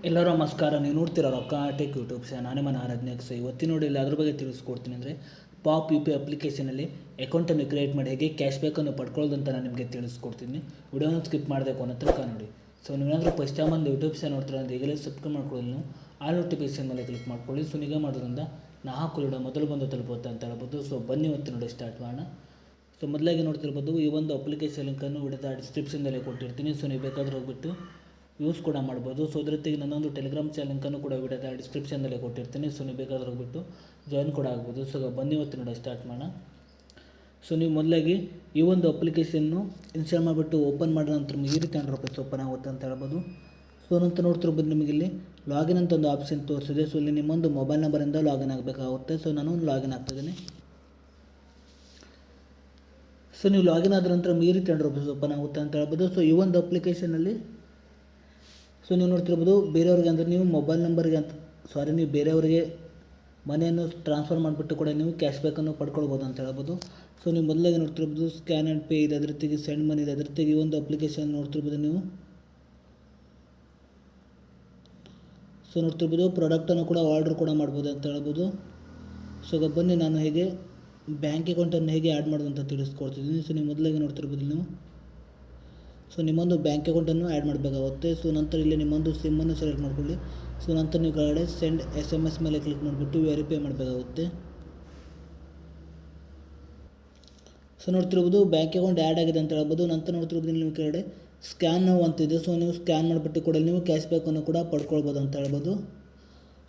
ಎಲ್ಲರೂ ನಮಸ್ಕಾರ. ನೀವು ನೋಡ್ತೀರಾ ರೊಕ್ಕ ಟೆಕ್ ಯೂಟ್ಯೂಬ್ ಚಾನಲ್. ನಾನೇ ಮನ ಆರಾಧನೆಕ್ಸ್. ಇವತ್ತಿನ ನೋಡಿಲ್ಲ ಅದ್ರ ಬಗ್ಗೆ ತಿಳಿಸ್ಕೊಡ್ತೀನಿ. ಅಂದರೆ ಪಾಪ್ ಯು ಪಿ ಅಪ್ಲಿಕೇಶನಲ್ಲಿ ಅಕೌಂಟನ್ನು ಕ್ರಿಯೇಟ್ ಮಾಡಿ ಹೇಗೆ ಕ್ಯಾಶ್ ಬ್ಯಾಕನ್ನು ಪಡ್ಕೊಳ್ಳೋದಂತ ನಾನು ನಿಮಗೆ ತಿಳಿಸ್ಕೊಡ್ತೀನಿ. ವಿಡಿಯೋನ ಸ್ಕಿಪ್ ಮಾಡಬೇಕು ಅನ್ನೋ ತನಕ ನೋಡಿ. ಸೊ ನೀವೇನಾದರೂ ಫಸ್ಟ್ ಟೈಮ್ ಒಂದು ಯೂಟ್ಯೂಬ್ ಚಾನಲ್ ನೋಡ್ತೀರಾ ಅಂದರೆ ಈಗಲೇ ಸಬ್ಸ್ಕ್ರೈಬ್ ಮಾಡ್ಕೊಳ್ಳಿ. ನೀವು ಆಲ್ ನೋಟಿಫಿಕೇಶನ್ ಮೇಲೆ ಕ್ಲಿಕ್ ಮಾಡ್ಕೊಳ್ಳಿ. ಸೊ ಈಗ ಮಾಡೋದ್ರಿಂದ ನಾ ಹಾಕೊಳ್ಳೋ ಮೊದಲು ಬಂದು ತಲುಪುತ್ತೆ ಅಂತ ಹೇಳ್ಬೋದು. ಸೊ ಬನ್ನಿ ಇವತ್ತು ನೋಡಿ ಸ್ಟಾರ್ಟ್ ಮಾಡೋಣ. ಸೊ ಮೊದಲಾಗಿ ನೋಡ್ತಿರ್ಬೋದು, ಈ ಒಂದು ಅಪ್ಲಿಕೇಶನ್ ಲಿಂಕನ್ನು ವಿಡಿಯೋದ ಡಿಸ್ಕ್ರಿಪ್ಷನ್ದಲ್ಲಿ ಕೊಟ್ಟಿರ್ತೀನಿ. ಸೊ ನೀವು ಬೇಕಾದರೂ ಹೋಗ್ಬಿಟ್ಟು ಯೂಸ್ ಕೂಡ ಮಾಡ್ಬೋದು. ಸೊ ಅದ್ರ ಜೊತೆಗೆ ನನ್ನೊಂದು ಟೆಲಿಗ್ರಾಮ್ ಚಾನಲ್ ಲಿಂಕನ್ನು ಕೂಡ ವಿಡಿಯೋದ ಡಿಸ್ಕ್ರಿಪ್ಷನ್ನಲ್ಲಿ ಕೊಟ್ಟಿರ್ತೀನಿ. ಸೊ ನೀವು ಬೇಕಾದ್ರೆ ಹೋಗ್ಬಿಟ್ಟು ಜಾಯಿನ್ ಕೂಡ ಆಗ್ಬೋದು. ಸೊ ಬನ್ನಿ ಇವತ್ತು ನೋಡಿ ಸ್ಟಾರ್ಟ್ ಮಾಡೋಣ. ಸೊ ನೀವು ಮೊದಲಾಗಿ ಈ ಒಂದು ಅಪ್ಲಿಕೇಶನ್ನು ಇನ್ಸ್ಟಾಲ್ ಮಾಡಿಬಿಟ್ಟು ಓಪನ್ ಮಾಡಿದ ನಂತರ ನಿಮಗೆ ಈ ರೀತಿ ಇಂಟರ್ಫೇಸ್ ಓಪನ್ ಆಗುತ್ತೆ ಅಂತ ಹೇಳ್ಬೋದು. ಸೊ ನಂತರ ನೋಡ್ತಿರ್ಬೋದು, ನಿಮಗೆ ಇಲ್ಲಿ ಲಾಗಿನ್ ಅಂತ ಒಂದು ಆಪ್ಷನ್ ತೋರಿಸಿದೆ. ಸೊ ಇಲ್ಲಿ ನಿಮ್ಮೊಂದು ಮೊಬೈಲ್ ನಂಬರಿಂದ ಲಾಗಿನ್ ಆಗಬೇಕಾಗುತ್ತೆ. ಸೊ ನಾನು ಲಾಗಿನ್ ಆಗ್ತಿದ್ದೀನಿ. ಸೊ ನೀವು ಲಾಗಿನ್ ಆದ ನಂತರ ಈ ರೀತಿ ಇಂಟರ್ಫೇಸ್ ಓಪನ್ ಆಗುತ್ತೆ ಅಂತ ಹೇಳ್ಬೋದು. ಸೊ ಈ ಒಂದು ಅಪ್ಲಿಕೇಶನಲ್ಲಿ ಸೊ ನೀವು ನೋಡ್ತಿರ್ಬೋದು, ಬೇರೆಯವ್ರಿಗೆ ಅಂದರೆ ನೀವು ಮೊಬೈಲ್ ನಂಬರ್ಗೆ ನೀವು ಬೇರೆಯವರಿಗೆ ಮನೆಯನ್ನು ಟ್ರಾನ್ಸ್ಫರ್ ಮಾಡಿಬಿಟ್ಟು ಕೂಡ ನೀವು ಕ್ಯಾಶ್ ಬ್ಯಾಕನ್ನು ಪಡ್ಕೊಳ್ಬೋದು ಅಂತ ಹೇಳ್ಬೋದು. ಸೊ ನೀವು ಮೊದಲಾಗಿ ನೋಡ್ತಿರ್ಬೋದು, ಸ್ಕ್ಯಾನ್ ಆ್ಯಂಡ್ ಪೇ ಇದೆ, ಅದ್ರ ಜೊತೆಗೆ ಸೆಂಡ್ ಮನಿ ಇದೆ, ಅದ್ರ ಜೊತೆಗೆ ಈ ಒಂದು ಅಪ್ಲಿಕೇಶನ್ ನೋಡ್ತಿರ್ಬೋದು ನೀವು. ಸೊ ನೋಡ್ತಿರ್ಬೋದು, ಪ್ರಾಡಕ್ಟನ್ನು ಕೂಡ ಆರ್ಡರ್ ಕೂಡ ಮಾಡ್ಬೋದು ಅಂತ ಹೇಳ್ಬೋದು. ಸೊ ಬನ್ನಿ ನಾನು ಹೇಗೆ ಬ್ಯಾಂಕ್ ಅಕೌಂಟನ್ನು ಹೇಗೆ ಆ್ಯಡ್ ಮಾಡೋದು ಅಂತ ತಿಳಿಸ್ಕೊಡ್ತಿದ್ದೀನಿ. ಸೊ ನೀವು ಮೊದಲಾಗಿ ನೋಡ್ತಿರ್ಬೋದು ನೀವು. ಸೊ ನಿಮ್ಮೊಂದು ಬ್ಯಾಂಕ್ ಅಕೌಂಟನ್ನು ಆ್ಯಡ್ ಮಾಡಬೇಕಾಗುತ್ತೆ. ಸೊ ನಂತರ ಇಲ್ಲಿ ನಿಮ್ಮೊಂದು ಸಿಮ್ಮನ್ನು ಸೆಲೆಕ್ಟ್ ಮಾಡ್ಕೊಳ್ಳಿ. ಸೊ ನಂತರ ನೀವು ಕೆಳಗಡೆ ಸೆಂಡ್ SMS ಮೇಲೆ ಕ್ಲಿಕ್ ಮಾಡಿಬಿಟ್ಟು ವೆರಿಫೈ ಮಾಡಬೇಕಾಗುತ್ತೆ. ಸೊ ನೋಡ್ತಿರ್ಬೋದು, ಬ್ಯಾಂಕ್ ಅಕೌಂಟ್ ಆ್ಯಡ್ ಆಗಿದೆ ಅಂತ ಹೇಳ್ಬೋದು. ನಂತರ ನೋಡ್ತಿರ್ಬೋದು, ನೀವು ಕೆಳಗಡೆ ಸ್ಕ್ಯಾನ್ ನಾವು ಅಂತಿದೆ. ಸೊ ನೀವು ಸ್ಕ್ಯಾನ್ ಮಾಡಿಬಿಟ್ಟು ಕೂಡ ನೀವು ಕ್ಯಾಶ್ ಬ್ಯಾಕನ್ನು ಕೂಡ ಪಡ್ಕೊಳ್ಬೋದು ಅಂತ ಹೇಳ್ಬೋದು.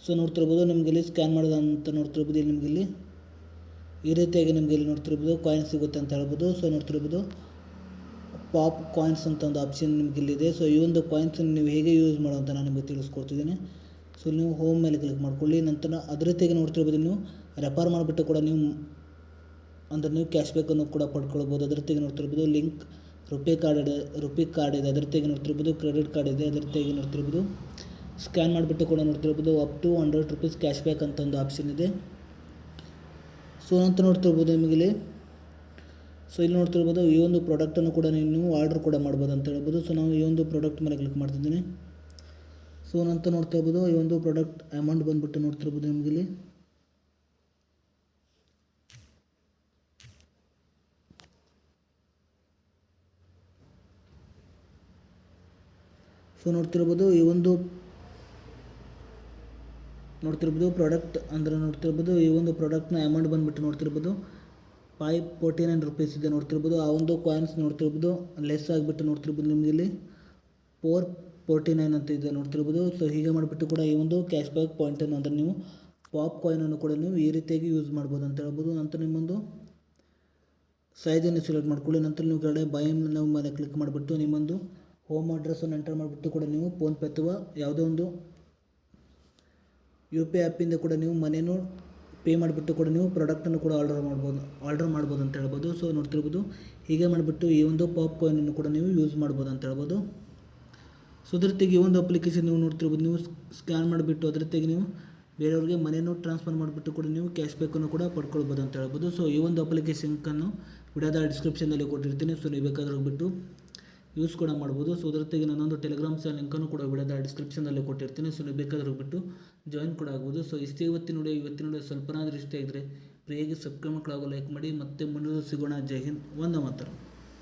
ಸೊ ನೋಡ್ತಿರ್ಬೋದು, ನಿಮಗೆ ಇಲ್ಲಿ ಸ್ಕ್ಯಾನ್ ಮಾಡೋದು ಅಂತ ನೋಡ್ತಿರ್ಬೋದು, ಇಲ್ಲಿ ನಿಮಗೆ ಇಲ್ಲಿ ಈ ರೀತಿಯಾಗಿ ನಿಮಗೆ ಇಲ್ಲಿ ನೋಡ್ತಿರ್ಬೋದು ಕಾಯಿನ್ ಸಿಗುತ್ತೆ ಅಂತ ಹೇಳ್ಬೋದು. ಸೊ ನೋಡ್ತಿರ್ಬೋದು, ಪಾಪ್ ಕಾಯಿನ್ಸ್ ಅಂತ ಒಂದು ಆಪ್ಷನ್ ನಿಮ್ಗೆ ಇಲ್ಲಿದೆ. ಸೊ ಈ ಒಂದು ಕಾಯಿನ್ಸನ್ನು ನೀವು ಹೇಗೆ ಯೂಸ್ ಮಾಡೋ ಅಂತ ನಾನು ನಿಮಗೆ ತಿಳಿಸ್ಕೊಡ್ತಿದ್ದೀನಿ. ಸೊ ನೀವು ಹೋಮ್ ಮೇಲೆ ಕ್ಲಿಕ್ ಮಾಡ್ಕೊಳ್ಳಿ. ನಂತರ ಅದ್ರ ಜೊತೆಗೆ ನೋಡ್ತಿರ್ಬೋದು, ನೀವು ರೆಫರ್ ಮಾಡಿಬಿಟ್ಟು ಕೂಡ ನೀವು ಅಂದರೆ ನೀವು ಕ್ಯಾಶ್ ಬ್ಯಾಕನ್ನು ಕೂಡ ಪಡ್ಕೊಳ್ಬೋದು. ಅದ್ರ ಜೊತೆಗೆ ನೋಡ್ತಿರ್ಬೋದು, ಲಿಂಕ್ ರುಪೇ ಕಾರ್ಡ್ ಇದೆ, ಅದ್ರ ಜೊತೆಗೆ ನೋಡ್ತಿರ್ಬೋದು ಕ್ರೆಡಿಟ್ ಕಾರ್ಡ್ ಇದೆ, ಅದ್ರ ಜೊತೆಗೆ ನೋಡ್ತಿರ್ಬೋದು ಸ್ಕ್ಯಾನ್ ಮಾಡಿಬಿಟ್ಟು ಕೂಡ ನೋಡ್ತಿರ್ಬೋದು up to 100 rupees cashback ಅಂತ ಒಂದು ಆಪ್ಷನ್ ಇದೆ. ಸೊ ನಂತರ ನೋಡ್ತಿರ್ಬೋದು ನಿಮಗೆ ಸೊ ಇಲ್ಲಿ ನೋಡ್ತಿರ್ಬೋದು, ಈ ಒಂದು ಪ್ರಾಡಕ್ಟನ್ನು ಕೂಡ ನೀವು ಆರ್ಡರ್ ಕೂಡ ಮಾಡ್ಬೋದು ಅಂತ ಹೇಳ್ಬೋದು. ಸೊ ನಾವು ಈ ಒಂದು ಪ್ರಾಡಕ್ಟ್ ಮೇಲೆ ಕ್ಲಿಕ್ ಮಾಡ್ತಿದ್ದೀನಿ. ಸೊ ನಂತರ ನೋಡ್ತಿರ್ಬೋದು, ಈ ಒಂದು ಪ್ರಾಡಕ್ಟ್ ಅಮೌಂಟ್ ಬಂದುಬಿಟ್ಟು ನೋಡ್ತಿರ್ಬೋದು ನಿಮಗೆ ಇಲ್ಲಿ. ಸೊ ನೋಡ್ತಿರ್ಬೋದು, ಈ ಒಂದು ಪ್ರಾಡಕ್ಟ್ ಅಂದರೆ ನೋಡ್ತಿರ್ಬೋದು, ಈ ಒಂದು ಪ್ರಾಡಕ್ಟ್ನ ಅಮೌಂಟ್ ಬಂದುಬಿಟ್ಟು ನೋಡ್ತಿರ್ಬೋದು 549 ರೂಪೀಸ್ ಇದೆ ನೋಡ್ತಿರ್ಬೋದು. ಆ ಒಂದು ಕಾಯಿನ್ಸ್ ನೋಡ್ತಿರ್ಬೋದು ಲೆಸ್ ಆಗಿಬಿಟ್ಟು ನೋಡ್ತಿರ್ಬೋದು ನಿಮಗೆ ಇಲ್ಲಿ 449 ಅಂತ ಇದೆ ನೋಡ್ತಿರ್ಬೋದು. ಸೊ ಹೀಗೆ ಮಾಡಿಬಿಟ್ಟು ಕೂಡ ಈ ಒಂದು ಕ್ಯಾಶ್ ಬ್ಯಾಕ್ ಪಾಯಿಂಟನ್ನು ಅಂದರೆ ನೀವು ಪಾಪ್ ಕಾಯಿನನ್ನು ಕೂಡ ನೀವು ಈ ರೀತಿಯಾಗಿ ಯೂಸ್ ಮಾಡ್ಬೋದು ಅಂತ ಹೇಳ್ಬೋದು. ನಂತರ ನಿಮ್ಮೊಂದು ಸೈಜನ್ನು ಸೆಲೆಕ್ಟ್ ಮಾಡ್ಕೊಳ್ಳಿ. ನಂತರ ನೀವು ಕೆಳಗಡೆ ಬೈ ನಾವು ಮೇಲೆ ಕ್ಲಿಕ್ ಮಾಡಿಬಿಟ್ಟು ನಿಮ್ಮೊಂದು ಹೋಮ್ ಅಡ್ರೆಸ್ಸನ್ನು ಎಂಟರ್ ಮಾಡಿಬಿಟ್ಟು ಕೂಡ ನೀವು ಫೋನ್ಪೇ ಅಥವಾ ಯಾವುದೋ ಒಂದು UPI ಆ್ಯಪಿಂದ ಕೂಡ ನೀವು ಮನೇನು ಪೇ ಮಾಡಿಬಿಟ್ಟು ಕೂಡ ನೀವು ಪ್ರಾಡಕ್ಟನ್ನು ಕೂಡ ಆರ್ಡರ್ ಮಾಡ್ಬೋದು ಅಂತ ಹೇಳ್ಬೋದು. ಸೊ ನೋಡ್ತಿರ್ಬೋದು, ಹೀಗೆ ಮಾಡಿಬಿಟ್ಟು ಈ ಒಂದು ಪಾಪ್ ಕಾಯಿನನ್ನು ಕೂಡ ನೀವು ಯೂಸ್ ಮಾಡ್ಬೋದು ಅಂತ ಹೇಳ್ಬೋದು. ಸೊ ಅದ್ರ ಜೊತೆಗೆ ಈ ಒಂದು ಅಪ್ಲಿಕೇಶನ್ ನೀವು ನೋಡ್ತಿರ್ಬೋದು, ನೀವು ಸ್ಕ್ಯಾನ್ ಮಾಡಿಬಿಟ್ಟು ಅದ್ರ ಜೊತೆಗೆ ನೀವು ಬೇರೆಯವ್ರಿಗೆ ಮನೇನು ಟ್ರಾನ್ಸ್ಫರ್ ಮಾಡಿಬಿಟ್ಟು ಕೂಡ ನೀವು ಕ್ಯಾಶ್ ಬ್ಯಾಕನ್ನು ಕೂಡ ಪಡ್ಕೊಳ್ಬೋದು ಅಂತ ಹೇಳ್ಬೋದು. ಸೊ ಈ ಒಂದು ಅಪ್ಲಿಕೇಶನ್ಕನ್ನು ವಿಡಿಯೋದ ಡಿಸ್ಕ್ರಿಪ್ಷನ್ನಲ್ಲಿ ಕೊಟ್ಟಿರ್ತೀನಿ. ಸೊ ನೀವು ಬೇಕಾದ್ರೆ ಹೋಗ್ಬಿಟ್ಟು ಯೂಸ್ ಕೂಡ ಮಾಡ್ಬೋದು. ಸೊ ಅದ್ರ ಜೊತೆಗೆ ನನ್ನೊಂದು ಟೆಲಿಗ್ರಾಮ್ ಚಾನಲ್ ಲಿಂಕನ್ನು ಕೂಡ ವಿಡಿಯೋದ ಡಿಸ್ಕ್ರಿಪ್ಷನ್ನಲ್ಲಿ ಕೊಟ್ಟಿರ್ತೀನಿ. ಸೊ ನೀವು ಬೇಕಾದ್ರೆ ಹೋಗ್ಬಿಟ್ಟು ಜಾಯಿನ್ ಕೂಡ ಆಗ್ಬೋದು. ಸೊ ಇಷ್ಟೇ ಇವತ್ತಿನ ವಿಡಿಯೋ ಸ್ವಲ್ಪನಾದರೂ ಇಷ್ಟ ಇದ್ದರೆ ಪ್ರಿಯಾಗಿ ಸಬ್ಸ್ಕ್ರೈಬ್ ಮಕ್ಕಳಾಗೋ ಲೈಕ್ ಮಾಡಿ. ಮತ್ತೆ ಮುಂದೆ ಸಿಗೋಣ. ಜೈ ಹಿಂದ್, ವಂದೇ ಮಾತರಂ.